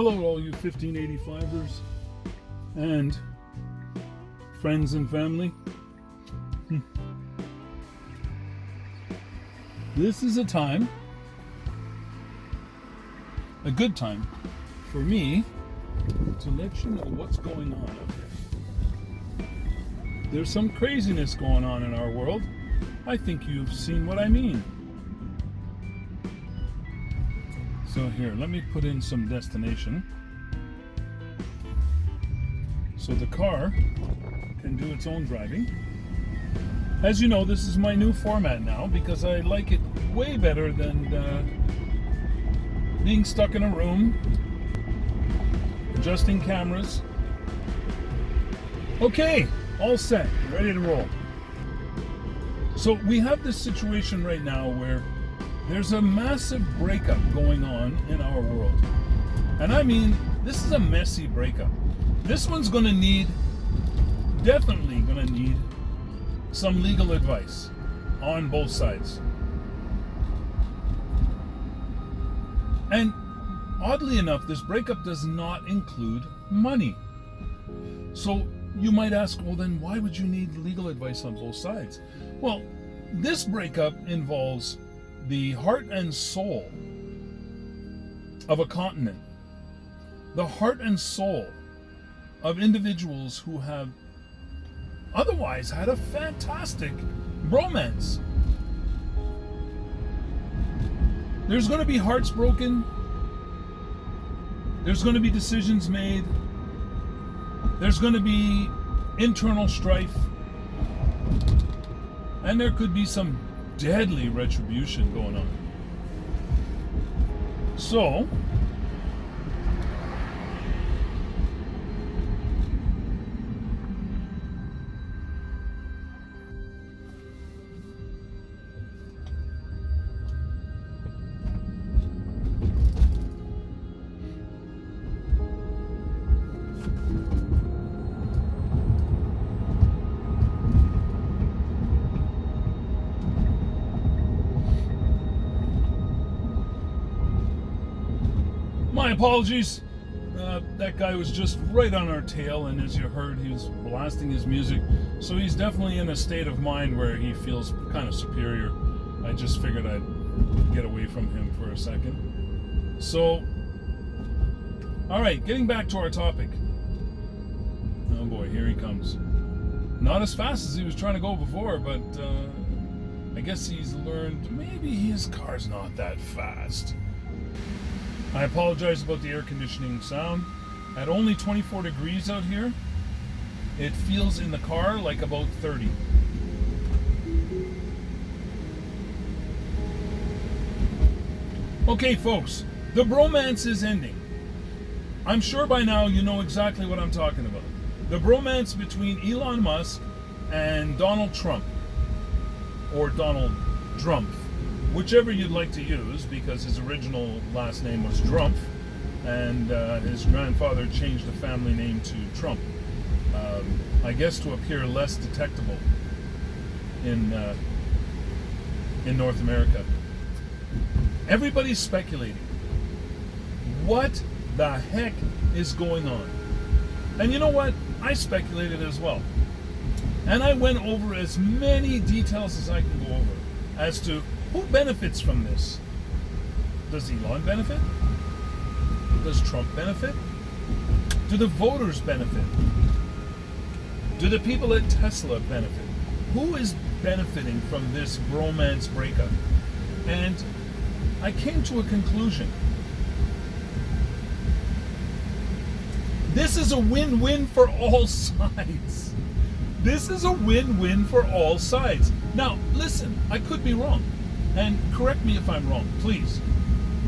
Hello, all you 1585ers and friends and family. This is a good time for me to let you know what's going on out there. There's some craziness going on in our world. I think you've seen what I mean. So here, let me put in some destination so the car can do its own driving. As you know, this is my new format now because I like it way better than being stuck in a room, adjusting cameras. Okay, all set, ready to roll. So we have this situation right now where there's a massive breakup going on in our world. And I mean, this is a messy breakup. This one's definitely gonna need some legal advice on both sides. And oddly enough, this breakup does not include money. So you might ask, well then why would you need legal advice on both sides? Well, this breakup involves the heart and soul of a continent, the heart and soul of individuals who have otherwise had a fantastic bromance. There's going to be hearts broken, there's going to be decisions made, there's going to be internal strife, and there could be some deadly retribution going on. So, my apologies. That guy was just right on our tail, and as you heard, he was blasting his music. So he's definitely in a state of mind where he feels kind of superior. I just figured I'd get away from him for a second. So, all right, getting back to our topic. Oh boy, here he comes. Not as fast as he was trying to go before, but I guess he's learned maybe his car's not that fast. I apologize about the air conditioning sound. At only 24 degrees out here, it feels in the car like about 30. Okay, folks, the bromance is ending. I'm sure by now you know exactly what I'm talking about. The bromance between Elon Musk and Donald Trump, or Donald Drumpf, whichever you'd like to use, because his original last name was Drumpf, and his grandfather changed the family name to Trump. I guess to appear less detectable in North America. Everybody's speculating. What the heck is going on? And you know what? I speculated as well. And I went over as many details as I can go over as to who benefits from this. Does Elon benefit? Does Trump benefit? Do the voters benefit? Do the people at Tesla benefit? Who is benefiting from this bromance breakup? And I came to a conclusion. This is a win-win for all sides. This is a win-win for all sides. Now, listen, I could be wrong. And correct me if I'm wrong, please.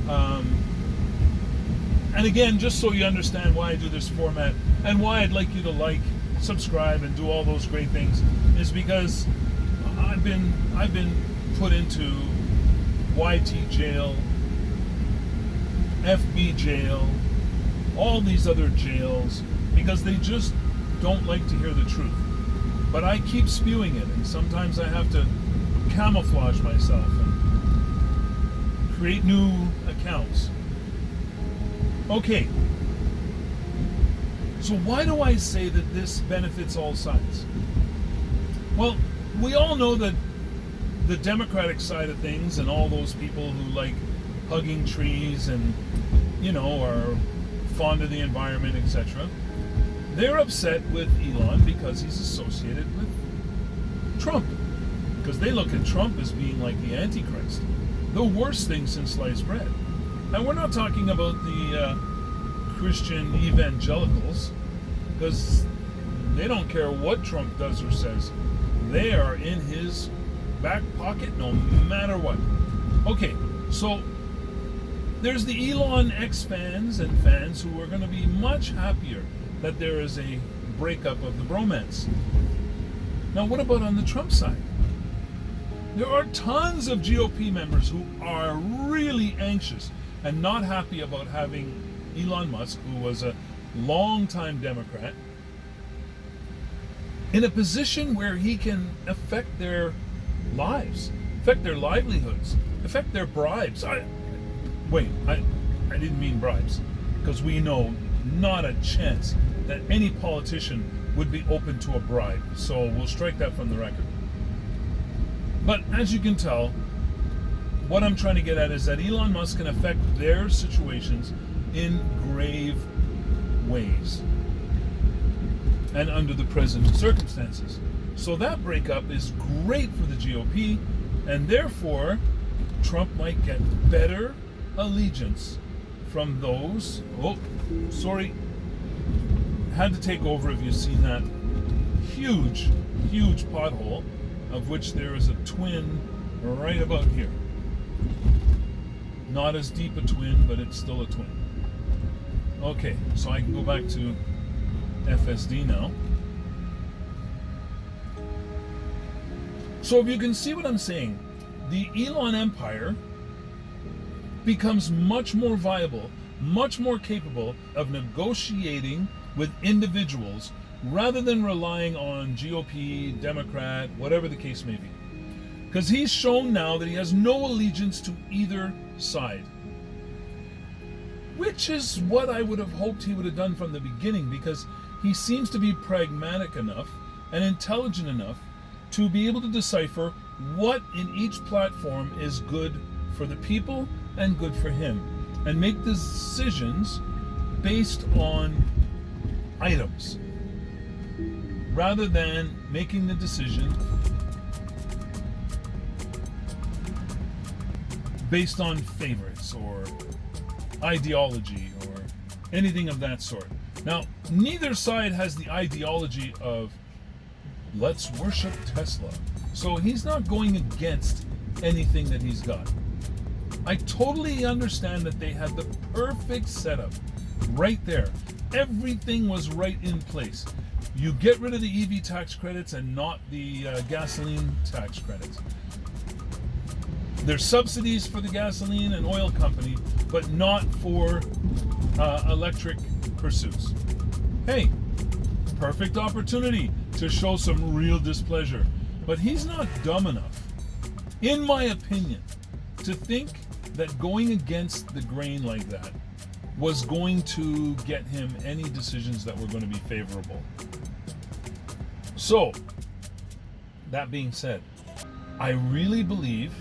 And again, just so you understand why I do this format and why I'd like you to like, subscribe, and do all those great things, is because I've been put into YT jail, FB jail, all these other jails, because they just don't like to hear the truth. But I keep spewing it, and sometimes I have to camouflage myself and create new accounts. Okay, So why do I say that this benefits all sides? Well, we all know that the Democratic side of things and all those people who like hugging trees and, are fond of the environment, etc., they're upset with Elon because he's associated with Trump. Because they look at Trump as being like the Antichrist, the worst thing since sliced bread. And we're not talking about the Christian evangelicals, because they don't care what Trump does or says. They are in his back pocket no matter what. Okay, so there's the Elon X fans and fans who are going to be much happier that there is a breakup of the bromance. Now, what about on the Trump side? There are tons of GOP members who are really anxious and not happy about having Elon Musk, who was a longtime Democrat, in a position where he can affect their lives, affect their livelihoods, affect their bribes. I didn't mean bribes, because we know not a chance that any politician would be open to a bribe. So we'll strike that from the record. But as you can tell, what I'm trying to get at is that Elon Musk can affect their situations in grave ways and under the present circumstances. So that breakup is great for the GOP, and therefore Trump might get better allegiance from those. Had to take over if you've seen that huge pothole, of which there is a twin right about here. Not as deep a twin, but it's still a twin. Okay, so I can go back to FSD now. So if you can see what I'm saying, the Elon empire becomes much more viable, much more capable of negotiating with individuals rather than relying on GOP, Democrat, whatever the case may be. Because he's shown now that he has no allegiance to either side. Which is what I would have hoped he would have done from the beginning, because he seems to be pragmatic enough and intelligent enough to be able to decipher what in each platform is good for the people and good for him, and make decisions based on items rather than making the decision based on favorites or ideology or anything of that sort. Now, neither side has the ideology of let's worship Tesla, so he's not going against anything that he's got. I totally understand that they had the perfect setup right there. Everything was right in place. You get rid of the EV tax credits and not the gasoline tax credits. There's subsidies for the gasoline and oil company, but not for electric pursuits. Hey, perfect opportunity to show some real displeasure. But he's not dumb enough, in my opinion, to think that going against the grain like that was going to get him any decisions that were going to be favorable. So, that being said, I really believe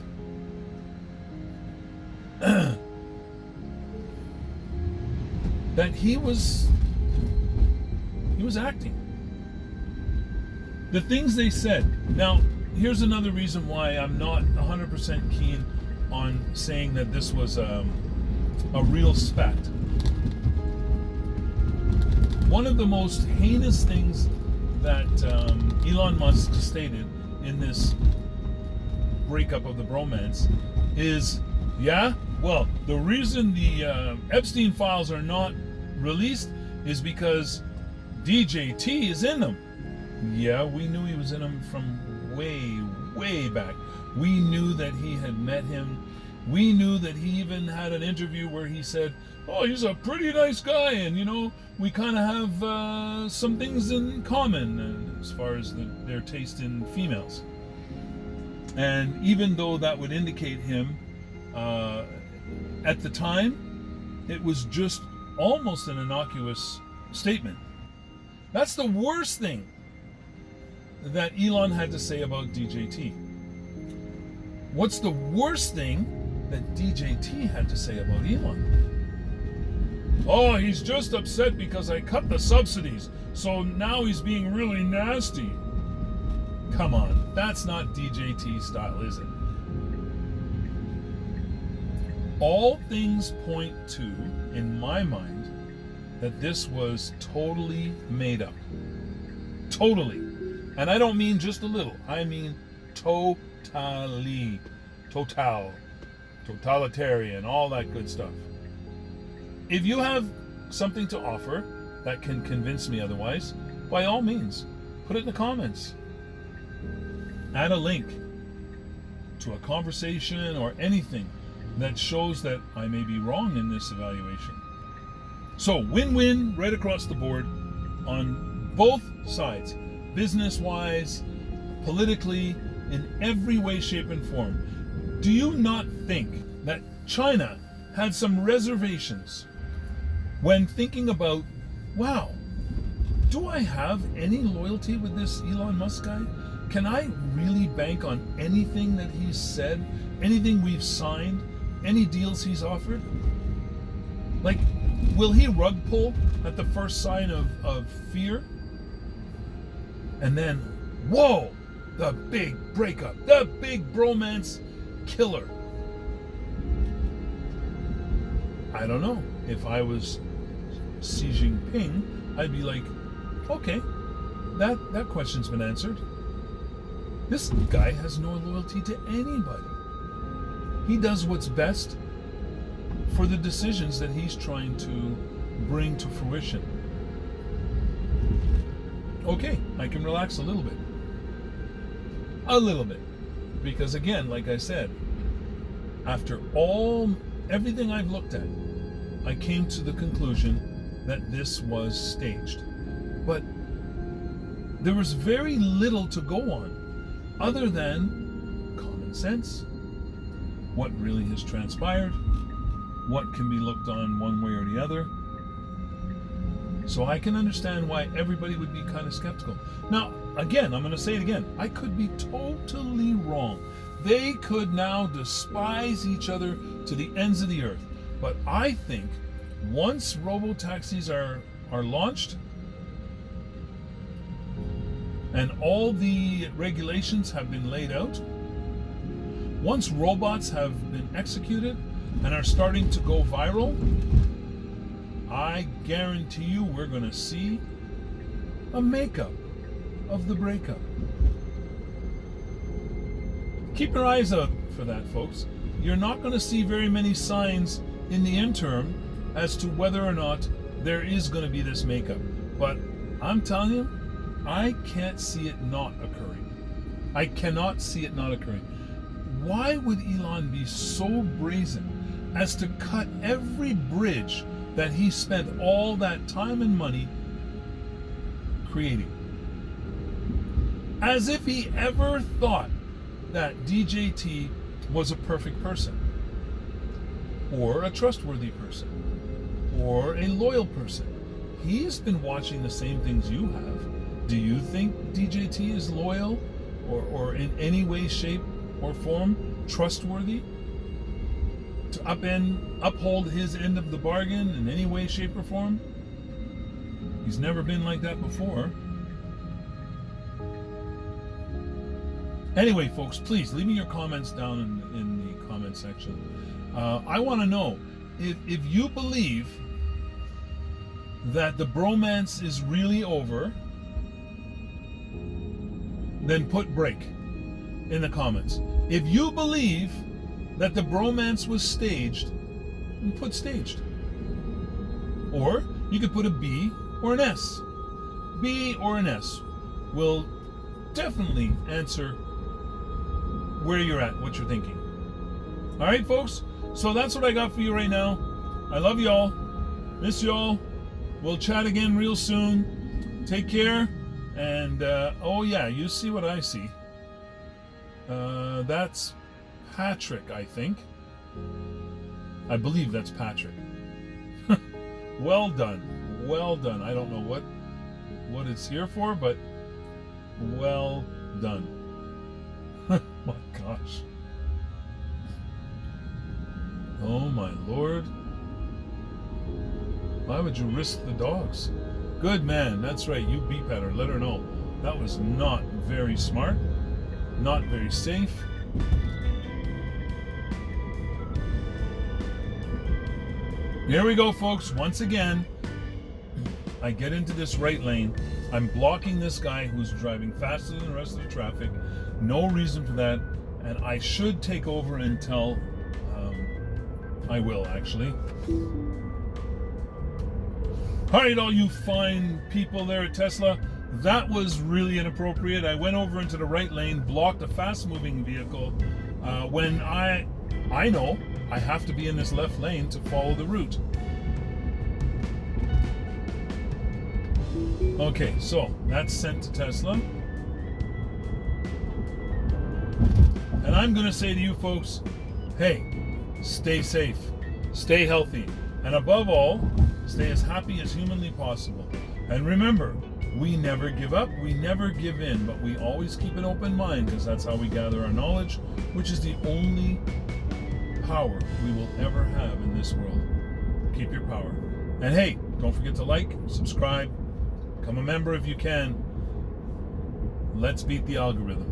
that he was acting. The things they said. Now, here's another reason why I'm not 100% keen on saying that this was a real spat. One of the most heinous things that Elon Musk stated in this breakup of the bromance is, the reason the Epstein files are not released is because DJT is in them. Yeah, we knew he was in them from way back. We knew that he had met him. We knew that he even had an interview where he said, oh, he's a pretty nice guy, and we kind of have some things in common as far as their taste in females. And even though that would indicate him, at the time, it was just almost an innocuous statement. That's the worst thing that Elon had to say about DJT. What's the worst thing that DJT had to say about Elon? Oh, he's just upset because I cut the subsidies, so now he's being really nasty. Come on, that's not DJT style, is it? All things point to, in my mind, that this was totally made up. Totally. And I don't mean just a little. I mean totally. Totalitarian, all that good stuff. If you have something to offer that can convince me otherwise, by all means, put it in the comments. Add a link to a conversation or anything that shows that I may be wrong in this evaluation. So win-win right across the board on both sides, business-wise, politically, in every way, shape, and form. Do you not think that China had some reservations when thinking about, wow, do I have any loyalty with this Elon Musk guy? Can I really bank on anything that he's said, anything we've signed, any deals he's offered? Like, will he rug pull at the first sign of fear? And then, whoa, the big breakup, the big bromance killer. I don't know. If I was Xi Jinping, I'd be like, okay, that question's been answered. This guy has no loyalty to anybody. He does what's best for the decisions that he's trying to bring to fruition. Okay, I can relax a little bit. A little bit. Because again, like I said, after everything I've looked at, I came to the conclusion that this was staged. But there was very little to go on other than common sense, what really has transpired, what can be looked on one way or the other. So I can understand why everybody would be kind of skeptical. Now, again, I'm going to say it again. I could be totally wrong. They could now despise each other to the ends of the earth. But I think once robo-taxis are launched and all the regulations have been laid out, once robots have been executed and are starting to go viral, I guarantee you we're going to see a makeup of the breakup. Keep your eyes out for that, folks. You're not going to see very many signs in the interim as to whether or not there is going to be this makeup. But I'm telling you, I can't see it not occurring. I cannot see it not occurring. Why would Elon be so brazen as to cut every bridge that he spent all that time and money creating? As if he ever thought that DJT was a perfect person, or a trustworthy person, or a loyal person. He's been watching the same things you have. Do you think DJT is loyal or in any way, shape, or form trustworthy to uphold his end of the bargain in any way, shape, or form? He's never been like that before. Anyway, folks, please leave me your comments down in the comment section. I want to know if you believe that the bromance is really over, then put break in the comments. If you believe that the bromance was staged, then put staged. Or you could put a B or an S. B or an S will definitely answer where you're at, what you're thinking. All right, folks? So that's what I got for you right now. I love y'all. Miss y'all. We'll chat again real soon. Take care. And, oh yeah, you see what I see. That's Patrick, I think. I believe that's Patrick. Well done. Well done. I don't know what it's here for, but well done. My gosh. Oh my Lord. Why would you risk the dogs? Good man, that's right, you beep at her, let her know. That was not very smart, not very safe. Here we go, folks, once again. I get into this right lane. I'm blocking this guy who's driving faster than the rest of the traffic. No reason for that. And I should take over until I will, actually. All right, all you fine people there at Tesla. That was really inappropriate. I went over into the right lane, blocked a fast-moving vehicle when I know I have to be in this left lane to follow the route. Okay, so that's sent to Tesla. And I'm going to say to you folks, hey, stay safe, stay healthy, and above all, stay as happy as humanly possible. And remember, we never give up, we never give in, but we always keep an open mind, because that's how we gather our knowledge, which is the only power we will ever have in this world. Keep your power. And hey, don't forget to like, subscribe, become a member if you can. Let's beat the algorithm.